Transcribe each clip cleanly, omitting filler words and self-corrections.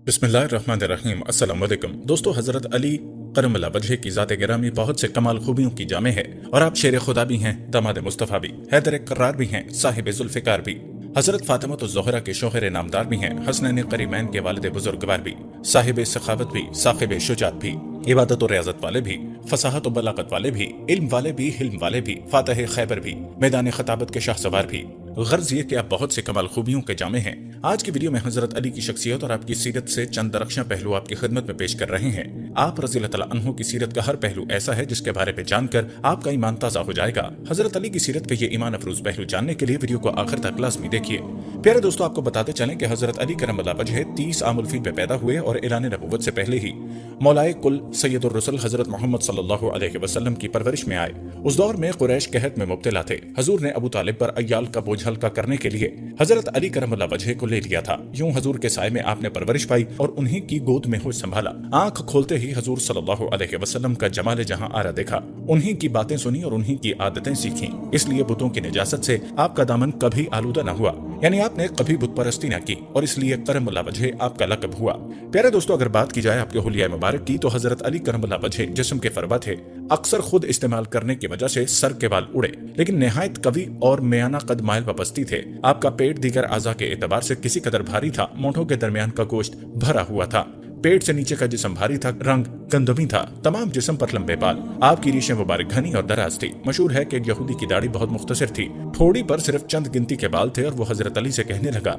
बिस्मिल्लाहिर्रहमानिर्रहीम। अस्सलाम वालेकुम दोस्तों, हज़रत अली करम अल्लाह वजह की ज़ात गिरामी बहुत से कमाल खूबियों की जामे है और आप शेर खुदा भी हैं, दामाद मुस्तफ़ा भी, हैदर करार भी हैं, साहिब जुल्फ़िकार भी। हज़रत फातिमा तो ज़ोहरा के शोहर नामदार भी हैं, हसनैन करीमैन के वालिद बुजुर्गवार भी, साहिब सखावत भी, साहिब शुजात भी, इबादत और रियाजत वाले भी, फसाहत और बलागत वाले भी, इल्म वाले भी, हिल्म वाले भी, फातह खैबर भी, मैदान खताबत के शाहसवार भी। गर्ज ये कि आप बहुत से कमाल खूबियों के जामे हैं। आज की वीडियो में हजरत अली की शख्सियत और आपकी सीरत से चंद दरख्शां पहलू आपकी खिदमत में पेश कर रहे हैं। आप रज़ी अल्लाह तआला अन्हु की सीरत का हर पहलू ऐसा है जिसके बारे में जानकर आपका ईमान ताज़ा हो जाएगा। हजरत अली की सीरत के ये ईमान अफरोज पहलू जानने के लिए वीडियो को आखिर तक लाज़मी देखिए। प्यारे दोस्तों, आपको बताते चलें कि हजरत अली करम वजह 30 आमुल फील में पैदा हुए और ऐलान नबुव्वत से पहले ही मौलाए कुल सैयदुर रसूल हजरत मोहम्मद सल्लल्लाहु अलैहि वसल्लम की परवरिश में आए। उस दौर में कुरैश कहत में मुब्तला थे। हजूर ने अबू तालिब पर अय्याल का बोझ हल्का करने के लिए हजरत अली करम वजह को ले लिया था। यूं हजूर के साए में आपने परवरिश पाई और उन्हीं की गोद में होश संभाला। आंख खोलते ही हजूर सल्लल्लाहु अलैहि वसल्लम का जमाल जहां आरा देखा, उन्हीं की बातें सुनी और उन्हीं की आदतें सीखी। इसलिए बुतों की निजासत से आपका दामन कभी आलूदा न हुआ, यानी आपने कभी बुत परस्ती न की और इसलिए करम वजह आपका लक़ब हुआ। प्यारे दोस्तों, अगर बात की जाए आपके हुलिया मुबारक की, तो हजरत अली करम वजह जिस्म के फरबा थे। अक्सर खुद इस्तेमाल करने की वजह से सर के बाल उड़े, लेकिन निहायत कवि और मियाना कद माइल वपस्ती थे। आपका पेट दीगर आज़ा के एतबार से किसी कदर भारी था। मोंठों के दरमियान का गोश्त भरा हुआ था। पेट से नीचे का जिस्म भारी था, रंग गंदमी था, तमाम जिस्म पर लंबे बाल। आपकी रीशें मुबारक घनी और दराज थी। मशहूर है कि एक यहूदी की दाढ़ी बहुत मुख्तसर थी, ठोड़ी पर सिर्फ चंद गिनती के बाल थे और वो हजरत अली से कहने लगा,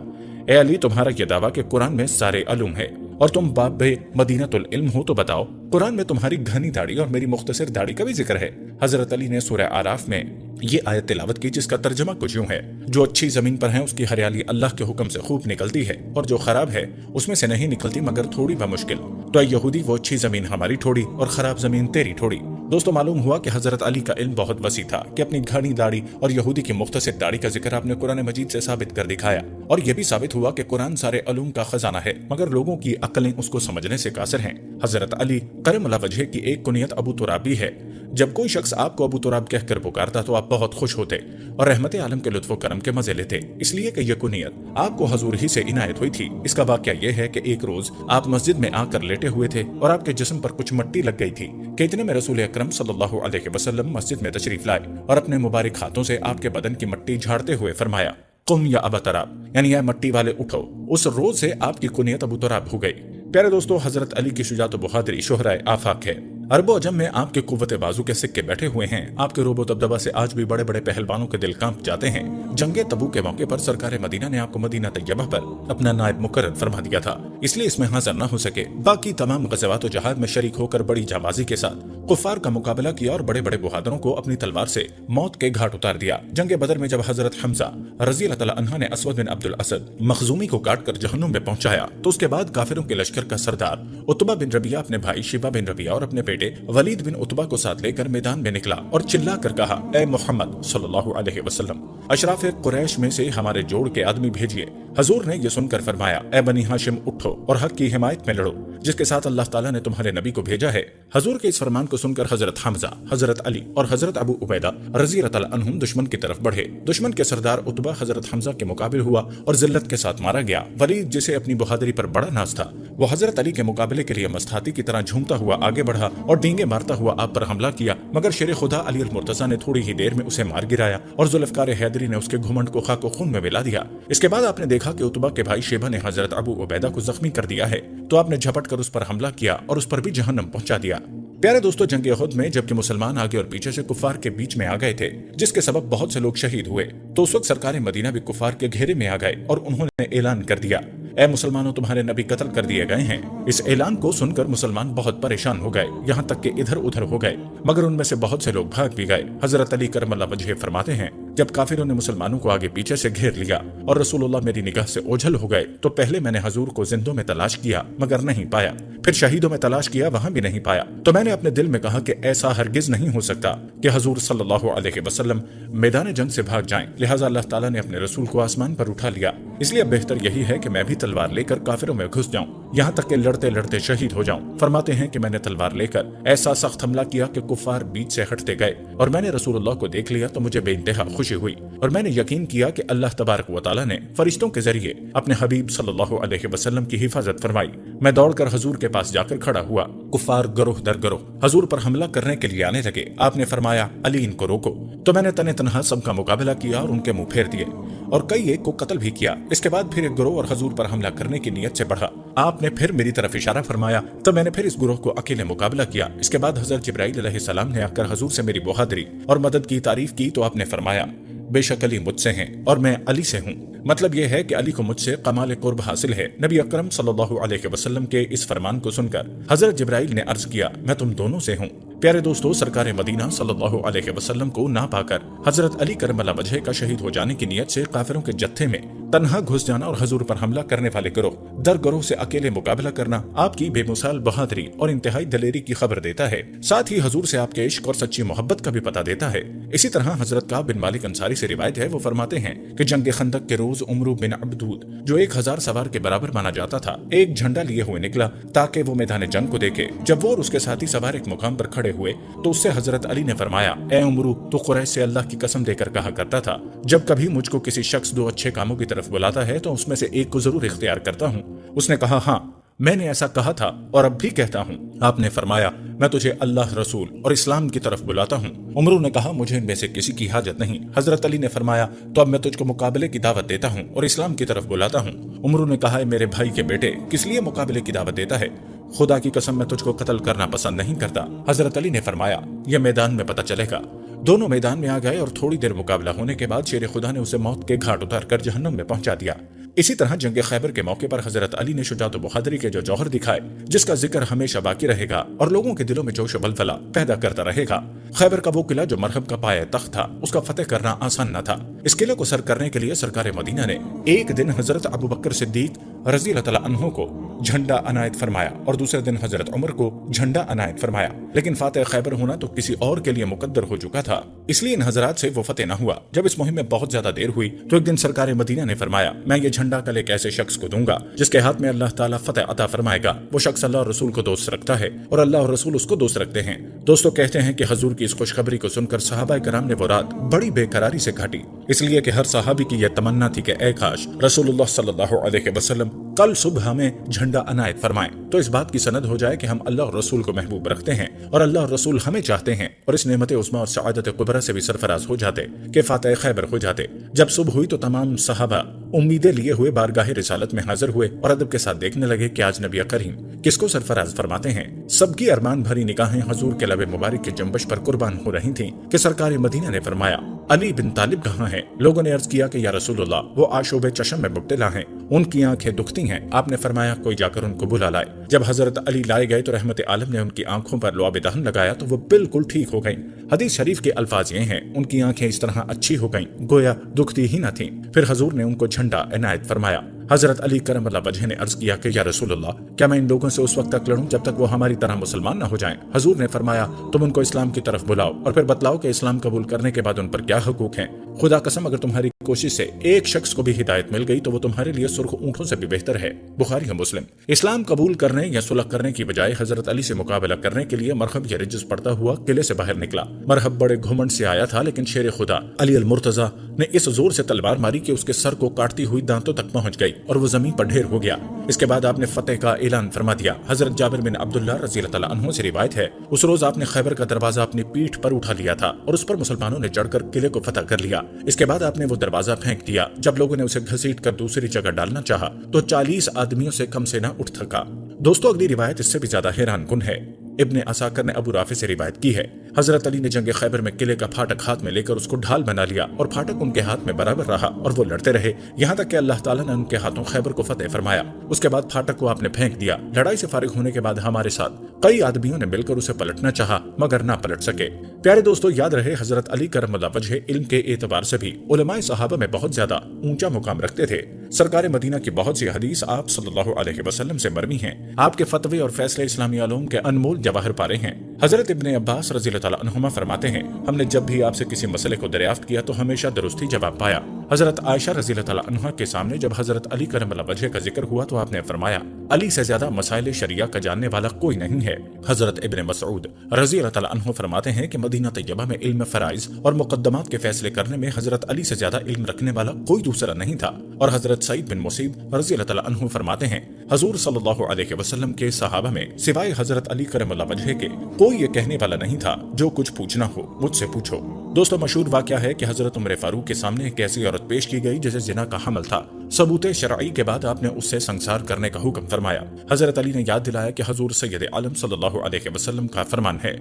ए अली, तुम्हारा ये दावा कि कुरान में सारे अलूम है और तुम बाबे मदीनतुल इल्म हो, तो बताओ कुरान में तुम्हारी घनी दाढ़ी और मेरी मुख्तसर दाढ़ी का भी जिक्र है। हजरत अली ने सूरह आराफ में ये आयत तिलावत की, जिसका तर्जमा कुछ यूं है, जो अच्छी जमीन पर है उसकी हरियाली अल्लाह के हुक्म से खूब निकलती है और जो खराब है उसमें से नहीं निकलती मगर थोड़ी बमुश्किल। तो यहूदी, वो अच्छी जमीन हमारी ठोड़ी और खराब जमीन तेरी ठोड़ी। दोस्तों, मालूम हुआ कि हजरत अली का इल्म बहुत वसी था कि अपनी घनी दाढ़ी और यहूदी की मुख्तसर दाढ़ी का जिक्र आपने कुरान मजीद से साबित कर दिखाया। और यह भी साबित हुआ कि कुरान सारे अलूम का खजाना है, मगर लोगों की अक्लें उसको समझने से कासिर हैं। हजरत अली करम वजह की एक कुनियत अबू तुराब भी है। जब कोई शख्स आपको अबू तुराब कहकर पुकारता तो आप बहुत खुश होते और रहमत आलम के लुत्फ करम के मजे लेते, इसलिए कि यह कुनियत आपको हजूर ही से इनायत हुई थी। इसका वाकया यह है कि एक रोज आप मस्जिद में आकर लेटे हुए थे और आपके जिस्म पर कुछ मट्टी लग गई थी कि इतने में रसूल अकरम सल्लल्लाहु अलैहि वसल्लम मस्जिद में तशरीफ लाए और अपने मुबारक हाथों से आपके बदन की मट्टी झाड़ते हुए फरमाया, कुम या अबा तराब, यानी यह मट्टी वाले उठो। उस रोज से आपकी कुनियत अबू तुराब हो गई। प्यारे दोस्तों, हजरत अली की शुजात बहादुरी शोहराए आफाक है। अरबो अजम में आपके कुव्वत बाजू के सिक्के बैठे हुए हैं। आपके रोबो दबदबा से आज भी बड़े बड़े पहलवानों के दिल कांप जाते हैं। जंगे तबूक के मौके पर सरकार मदीना ने आपको मदीना तैयबा पर अपना नायब मुकर्रर फरमा दिया था, इसलिए इसमें हाजिर न हो सके। बाकी तमाम गज़वात और जहाद में शरीक होकर बड़ी जाबाजी के साथ कुफार का मुकाबला किया और बड़े बड़े बहादुरों को अपनी तलवार से मौत के घाट उतार दिया। जंगे बदर में जब हजरत हमजा रज़ी अल्लाह तआला अन्हा ने असवद बिन अब्दुल असद मखजूमी को काट कर जहन्नुम में पहुंचाया, तो उसके बाद काफिरों के लश्कर का सरदार उतबा बिन रबिया अपने भाई शिबा बिन रबिया और अपने बेटे वलीद बिन उतबा को साथ लेकर मैदान में निकला और चिल्ला कर कहा, ए मोहम्मद सल्लल्लाहु अलैहि वसल्लम, अशराफ कुरैश में से हमारे जोड़ के आदमी भेजिए। हजूर ने यह सुनकर फरमाया, ए बनी हाशिम, उठो और हक की हिमायत में लड़ो, जिसके साथ अल्लाह ताला ने तुम्हारे नबी को भेजा है। हजूर के इस फरमान को सुनकर हजरत हमजा, हजरत अली और हजरत अबू उबैदा रज़ी अल्लाह तआला अन्हुम दुश्मन की तरफ बढ़े। दुश्मन के सरदार उतबा हजरत हमजा के मुकाबिल हुआ और जिल्लत के साथ मारा गया। वलीद, जिसे अपनी बहादुरी पर बड़ा नाज था, वो हजरत अली के मुकाबले के लिए मस्तहाती की तरह झूमता हुआ आगे बढ़ा और डींगे मारता हुआ आप पर हमला किया, मगर शेर खुदा अली अल मुर्तज़ा ने थोड़ी ही देर में उसे मार गिराया और जुल्फ़कार हैदरी ने उसके घुमंड को खाको खून में मिला दिया। इसके बाद आपने देखा कि उतबा के भाई शेबा ने हजरत अबू उबैदा को जख्मी कर दिया है, तो आपने झपट कर उस पर हमला किया और उस पर भी जहन्नम पहुंचा दिया। प्यारे दोस्तों, जंगे उहद में जबकि मुसलमान आगे और पीछे से कुफार के बीच में आ गए थे, जिसके सबब बहुत से लोग शहीद हुए, तो उस वक्त सरकार मदीना भी कुफार के घेरे में आ गए और उन्होंने ऐलान कर दिया, ए मुसलमानों, तुम्हारे नबी कत्ल कर दिए गए हैं। इस ऐलान को सुनकर मुसलमान बहुत परेशान हो गए, यहाँ तक कि इधर उधर हो गए, मगर उनमें से बहुत से लोग भाग भी गए। हजरत अली करम वजह फरमाते हैं, जब काफिरों ने मुसलमानों को आगे पीछे से घेर लिया और रसूलुल्लाह मेरी निगाह से ओझल हो गए, तो पहले मैंने हजूर को जिंदों में तलाश किया मगर नहीं पाया, फिर शहीदों में तलाश किया, वहां भी नहीं पाया। तो मैंने अपने दिल में कहा कि ऐसा हरगिज नहीं हो सकता कि हजूर सल्लल्लाहु अलैहि वसल्लम मैदान जंग से भाग जाएं। लिहाजा अल्लाह ताला ने अपने रसूल को आसमान पर उठा लिया, इसलिए बेहतर यही है कि मैं भी तलवार लेकर काफिरों में घुस जाऊं यहाँ तक कि लड़ते लड़ते शहीद हो जाऊं। फरमाते हैं कि मैंने तलवार लेकर ऐसा सख्त हमला किया कि कुफार बीच से हटते गए और मैंने रसूलुल्लाह को देख लिया तो मुझे बेइंतहा खुशी हुई और मैंने यकीन किया कि अल्लाह तबारक व तआला ने फरिश्तों के जरिए अपने हबीब सल्लल्लाहु अलैहि वसल्लम की हिफाजत फरमाई। मैं दौड़कर हजूर के पास जाकर खड़ा हुआ। कुफार गरोह दर गरोह हजूर पर हमला करने के लिए आने लगे। आपने फरमाया, अली इनको रोको। तो मैंने तने तनहा सबका मुकाबला किया और उनके मुंह फेर दिए और कई एक को कत्ल भी किया। इसके बाद फिर एक गिरोह और हजूर पर हमला करने की नीयत से बढ़ा। आपने फिर मेरी तरफ इशारा फरमाया तो मैंने फिर इस गिरोह को अकेले मुकाबला किया। इसके बाद हजरत जिब्राइल अलैहिस्सलाम ने आकर हजूर से मेरी बहादुरी और मदद की तारीफ की तो आपने फरमाया, बेशक अली मुझसे हैं और मैं अली से हूँ। मतलब यह है कि अली को मुझसे कमाल कुर्ब हासिल है। नबी अकरम सल्लल्लाहु अलैहि वसल्लम के इस फरमान को सुनकर हजरत जिब्राइल ने अर्ज किया, मैं तुम दोनों से हूँ। प्यारे दोस्तों, सरकार मदीना सल्लल्लाहु अलैहि वसल्लम को ना पाकर हजरत अली करमल्ला वजह का शहीद हो जाने की नीयत से काफिरों के जत्थे में तन्हा घुस जाना और हजूर पर हमला करने वाले गिरोह दर गिरोह से अकेले मुकाबला करना आपकी बेमिसाल बहादुरी और इंतहाई दलेरी की खबर देता है। साथ ही हजूर से आपके इश्क और सच्ची मोहब्बत का भी पता देता है। इसी तरह हजरत काब बिन मालिक अंसारी से रिवायत है, वो फरमाते हैं कि जंग खंदक के रोज उमरू बिन अब्दूद, जो 1000 सवार के बराबर माना जाता था, एक झंडा लिए हुए निकला ताकि वो मैदान जंग को देखे। जब वो और उसके साथी सवार एक मुकाम पर खड़े हुए तो उससे हजरत अली ने फरमाया, ए उमरू, तो कुरैश से अल्लाह की कसम देकर कहा करता था, जब कभी मुझको किसी शख्स दो अच्छे कामों की तरफ बुलाता है तो उसमें से एक को जरूर इख्तियार करता हूँ। उसने कहा, हाँ मैंने ऐसा कहा था और अब भी कहता हूँ। आपने फरमाया, मैं तुझे अल्लाह, रसूल और इस्लाम की तरफ बुलाता हूँ। उमरू ने कहा, मुझे इनमें से किसी की हाजत नहीं। हजरत अली ने फरमाया, तो अब मैं तुझको मुकाबले की दावत देता हूँ और इस्लाम की तरफ बुलाता हूँ। उमरू ने कहा, मेरे भाई के बेटे, किस लिए मुकाबले की दावत देता है? खुदा की कसम मैं तुझको कत्ल करना पसंद नहीं करता। हजरत अली ने फरमाया, यह मैदान में पता चलेगा। दोनों मैदान में आ गए और थोड़ी देर मुकाबला होने के बाद शेर खुदा ने उसे मौत के घाट उतार कर जहन्नम में पहुंचा दिया। इसी तरह जंग खैबर के मौके पर हजरत अली ने शुजात और बहादुरी के जो जौहर दिखाए, जिसका जिक्र हमेशा बाकी रहेगा और लोगों के दिलों में जोश और बलबला पैदा करता रहेगा। खैबर का वो किला जो मरहब का पाया तख्त था, उसका फतेह करना आसान न था। इस किले को सर करने के लिए सरकार मदीना ने एक दिन हजरत अबू बकर सिद्दीक रज़ी अल्लाह तआला अन्हु को झंडा अनायत फरमाया और दूसरे दिन हजरत उमर को झंडा अनायत फरमाया। लेकिन फातेह खैबर होना तो किसी और के लिए मुकद्दर हो चुका था, इसलिए इन हजरात से वो फतेह न हुआ। जब इस मुहिम में बहुत ज्यादा देर हुई तो एक दिन सरकार मदीना ने फरमाया, मैं ये झंडा कल एक ऐसे शख्स को दूंगा जिसके हाथ में अल्लाह ताला फतेह अता फरमाएगा। वो शख्स अल्लाह और रसूल को दोस्त रखता है और अल्लाह और रसूल उसको दोस्त रखते हैं। दोस्तों, कहते हैं कि हजूर की इस खुशखबरी को सुनकर सहाबा कराम ने वो रात बड़ी बेकरारी से काटी, इसलिए कि हर सहाबी की यह तमन्ना थी कि ऐ काश रसूलुल्लाह सल्लल्लाहु अलैहि वसल्लम कल सुबह हमें झंडा अनायत फरमाएं, तो इस बात की सनद हो जाए कि हम अल्लाह और रसूल को महबूब रखते हैं और अल्लाह और रसूल हमें चाहते हैं, और इस नेमत उस्मा और सआदत कुबरा से भी सरफराज हो जाते कि फातेह खैबर हो जाते। जब सुबह हुई तो तमाम सहाबा उम्मीदें लिए हुए बारगाह रिसालत में हाजिर हुए और अदब के साथ देखने लगे कि आज नबी करीम किसको सरफराज फरमाते हैं। सबकी अरमान भरी निगाहें हजूर के लबे मुबारक की जंबश पर कुर्बान हो रही थीं कि सरकार मदीना ने फरमाया, अली बिन तालिब कहाँ हैं? लोगों ने अर्ज किया कि या रसूलुल्लाह, वो आशोबे चशम में मुब्तला हैं, उनकी आंखें दुखती हैं। आपने फरमाया, कोई जाकर उनको बुला लाए। जब हजरत अली लाए गए तो रहमत आलम ने उनकी आंखों पर लुआब दहन लगाया तो वो बिल्कुल ठीक हो गईं। हदीस शरीफ के अल्फाज ये हैं, उनकी आंखें इस तरह अच्छी हो गईं गोया दुखती ही न थीं। फिर हजूर ने उनको झंडा इनायत फरमाया। हजरत अली करमल्लाह वजह ने अर्ज किया कि या रसूलुल्लाह, क्या मैं इन लोगों से उस वक्त तक लड़ूं जब तक वो हमारी तरह मुसलमान न हो जाएं? हजूर ने फरमाया, तुम उनको इस्लाम की तरफ बुलाओ और फिर बतलाओ कि इस्लाम कबूल करने के बाद उन पर क्या हुकूक हैं। खुदा कसम, अगर तुम्हारी कोशिश से एक शख्स को भी हिदायत मिल गई तो वो तुम्हारे लिए सुर्ख ऊंटों से भी बेहतर है। बुखारी और मुस्लिम। इस्लाम कबूल करने या सुलह करने की बजाय हजरत अली से मुकाबला करने के लिए मरहब या रिजस पड़ता हुआ किले से बाहर निकला। मरहब बड़े घुमंड से आया था, लेकिन शेर खुदा अली अल मुर्तजा ने इस जोर से तलवार मारी कि उसके सर को काटती हुई दांतों तक पहुंच गई और वो जमीन पर ढेर हो गया। इसके बाद आपने फतेह का ऐलान फरमा दिया। हजरत जाबिर बिन अब्दुल्लाह रज़ी अल्लाह तआला अन्हु से रिवायत है, उस रोज आपने खैबर का दरवाजा अपनी पीठ पर उठा लिया था और उस पर मुसलमानों ने चढ़कर किले को फतह कर लिया। इसके बाद आपने वो दरवाजा फेंक दिया। जब लोगों ने उसे घसीट कर दूसरी जगह डालना चाहा तो 40 आदमियों से कम से न उठ सका। दोस्तों, अगली रिवायत इससे भी ज्यादा हैरान कुन है। इब्ने असाकर ने अबू राफी से रिवायत की है, हजरत अली ने जंग खैबर में किले का फाटक हाथ में लेकर उसको ढाल बना लिया और फाटक उनके हाथ में बराबर रहा और वो लड़ते रहे यहाँ तक कि अल्लाह ताला ने उनके हाथों खैबर को फतेह फरमाया। उसके बाद फाटक को आपने फेंक दिया। लड़ाई से फारिग होने के बाद हमारे साथ कई आदमियों ने मिलकर उसे पलटना चाहा मगर ना पलट सके। प्यारे दोस्तों, याद रहे हजरत अली करमल्लाह वजह इल्म के एतबार से भी उलमाए सहाबा में बहुत ज्यादा ऊंचा मुकाम रखते थे। सरकार मदीना की बहुत सी हदीस आप सल्लल्लाहु अलैहि वसल्लम से मरवी हैं। आपके फतवे और फैसले इस्लामी उलूम के अनमोल जवाहर पारे हैं। हजरत इब्ने अब्बास रज़ी ताला अन्हुमा फरमाते हैं, हमने जब भी आपसे किसी मसले को दरियाफ्त किया तो हमेशा दुरुस्ती जवाब पाया। हजरत आयशा रज़ी अल्लाह ताला अन्हा के सामने जब हजरत अली करमल्लाहु वजह का जिक्र हुआ तो आपने फरमाया, अली से ज्यादा मसाइल शरिया का जानने वाला कोई नहीं है। हजरत इब्न मसऊद रज़ी अल्लाह ताला अन्हु फरमाते हैं कि मदीना तैयबा में इल्म फराइज और मुकद्दमात के फैसले करने में हजरत अली से ज्यादा इल्म रखने वाला कोई दूसरा नहीं था। और हजरत सईद बिन मुसीब रज़ी अल्लाह ताला अन्हु फरमाते हैं, हजूर सल्लल्लाहु अलैहि वसल्लम के सहाबा में सिवाय हजरत अली करमल्लाहु वजह के कोई ये कहने वाला नहीं था, जो कुछ पूछना हो मुझसे पूछो। दोस्तों, मशहूर वाकया है कि हजरत उमर फारूक के सामने एक ऐसी औरत पेश की गई जिसे जिना का हमल था। सबूत शरई के बाद आपने उससे संसार करने का हुक्म फरमाया। हजरत अली ने याद दिलाया कि हजूर सैयद आलम सल्लल्लाहु अलैहि वसल्लम का फरमान है,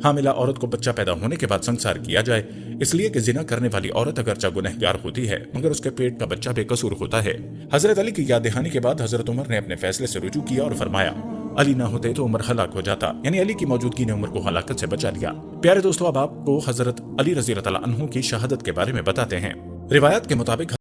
हामिला औरत को बच्चा पैदा होने के बाद संसार किया जाए, इसलिए कि जिना करने वाली औरत अगरचा गुनहगार होती है मगर उसके पेट का बच्चा बेकसूर होता है। हजरत अली की याद दहानी के बाद हजरत उमर ने अपने फैसले से रुजू किया और फरमाया, अली ना होते तो उमर हलाक हो जाता, यानी अली की मौजूदगी ने उमर को हलाकत से बचा लिया। प्यारे दोस्तों, अब आपको हजरत अली रज़ी अल्लाह अन्हु की शहादत के बारे में बताते हैं। रिवायत के मुताबिक